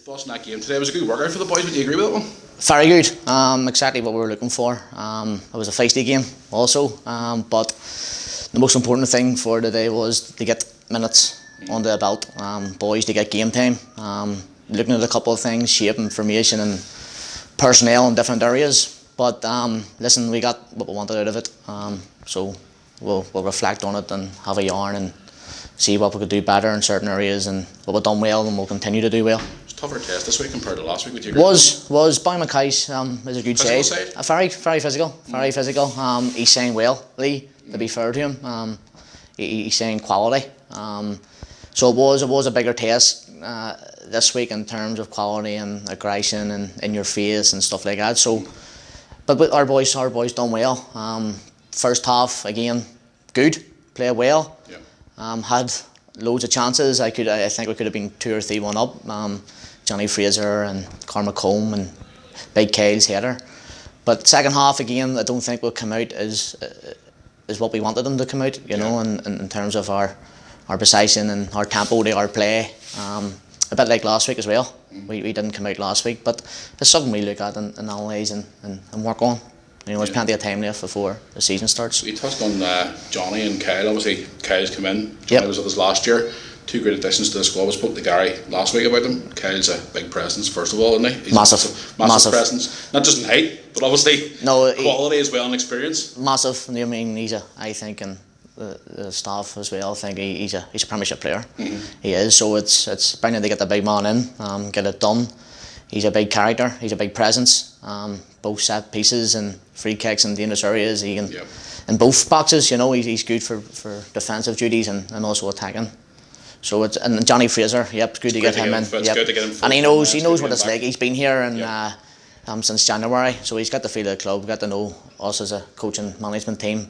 thoughts on that game today? It was a good workout for the boys. Would you agree with that one? Very good. Exactly what we were looking for. It was a feisty game also, but the most important thing for today was to get minutes under the belt. Boys to get game time. Looking at a couple of things, shape and formation and personnel in different areas. But listen, we got what we wanted out of it. So we'll reflect on it and have a yarn and see what we could do better in certain areas and what we've done well and we'll continue to do well. It's a tougher test this week compared to last week. Would you agree? Was Ballymacash is a good Physical side. side? Very physical, very physical. He's saying well, Lee. To be fair to him, he's saying quality. So it was a bigger test this week in terms of quality and aggression and in your face and stuff like that. So, but our boys done well. First half again, good, played well. Yeah. Had loads of chances. I think we could have been 2 or 3-1 up. Johnny Fraser and Cormac Combe and Big Kyle's header. But second half again, I don't think we'll come out as what we wanted them to come out. You know, in terms of our possession and our tempo, our play. A bit like last week as well. We didn't come out last week, but it's something we look at and analyse and work on. You know, there's plenty of time left before the season starts. We touched on Johnny and Kyle. Obviously, Kyle's come in. Johnny was with us last year. 2 great additions to the squad. We spoke to Gary last week about them. Kyle's a big presence, first of all, isn't he? He's massive presence. Not just in height, but obviously quality as well and experience. Massive. I mean, I think, and the staff as well, I think he's a premiership player. He is. So it's brilliant to get the big man in, get it done. He's a big character. He's a big presence. Both set pieces and free kicks and dangerous areas. He can in both boxes. You know, he's good for defensive duties and also attacking. So and Johnny Fraser. Yep, it's good to get him in. It's good to get him. And he knows what it's like. He's been here and since January, so he's got the feel of the club. Got to know us as a coaching management team.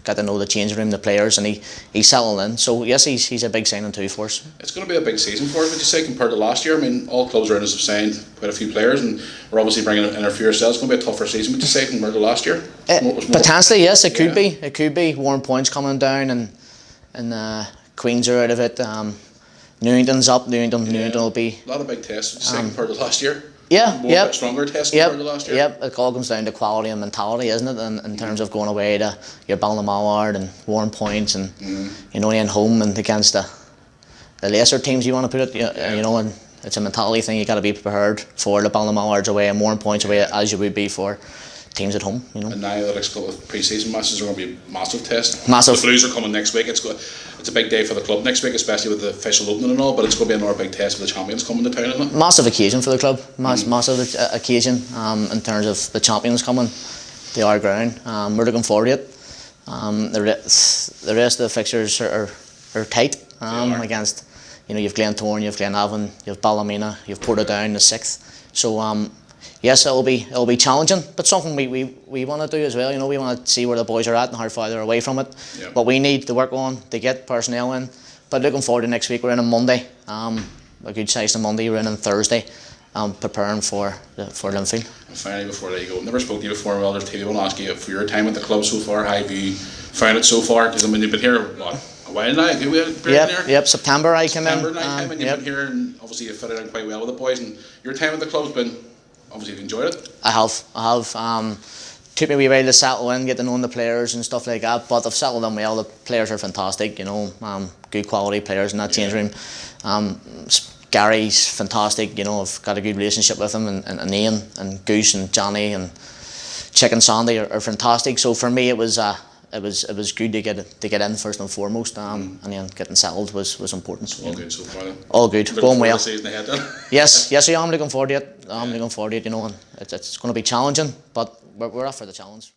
Got to know the changing room, the players, and he's settled in. So yes, he's a big signing too for us. It's going to be a big season for us, would you say, compared to last year? I mean, all clubs around us have signed quite a few players, and we're obviously bringing in a few ourselves. It's going to be a tougher season, would you say, compared to last year? Potentially, yes, it could be. It could be. Warren Point's coming down, and Queens are out of it. Newington's up. Newington will be a lot of big tests, would you say, compared to last year. Yeah, stronger test compared to last year. Yep, it all comes down to quality and mentality, isn't it? In terms of going away to your Ballymacash and Warren Points and you know, and home and against the lesser teams, you want to put it. You know, and it's a mentality thing. You got to be prepared for the Ballymacash away and Warren Points away as you would be for teams at home. You know. And now the next couple of pre-season matches are going to be a massive test. Massive. The Blues are coming next week. It's a big day for the club next week, especially with the official opening and all. But it's going to be another big test for the champions coming to town, isn't it? Massive occasion for the club. Massive occasion in terms of the champions coming to our ground. We're looking forward to it. The rest of the fixtures are tight against. You know, you've Glentoran, you've Glenavon, you've Ballymena, you've Portadown the 6th. So yes, it'll be challenging, but something we want to do as well. You know, we want to see where the boys are at and how far they're away from it. What we need to work on to get personnel in. But looking forward to next week. We're in on Monday. A good size on Monday. We're in on Thursday. Preparing for Linfield. And finally, before I let you go, never spoke to you before on Welders TV. I want to ask you for your time at the club so far. How have you found it so far? Because I mean, you've been here a while now. Yep. September I came in. September time, and you've been here, and obviously you've fitted in quite well with the boys. And your time at the club's been. Obviously, you've enjoyed it. I have. Took me a wee while to settle in, get to know the players and stuff like that. But I've settled in well. The players are fantastic. You know, good quality players in that change room. Gary's fantastic. You know, I've got a good relationship with him, and Ian and Goose and Johnny and Chicken Sandy are fantastic. So for me, it was good to get in first and foremost, and then getting settled was important. All good so far then? All good, going well. Season ahead then? Yes, I am looking forward to it. I'm looking forward to it, you know, and it's going to be challenging, but we're up for the challenge.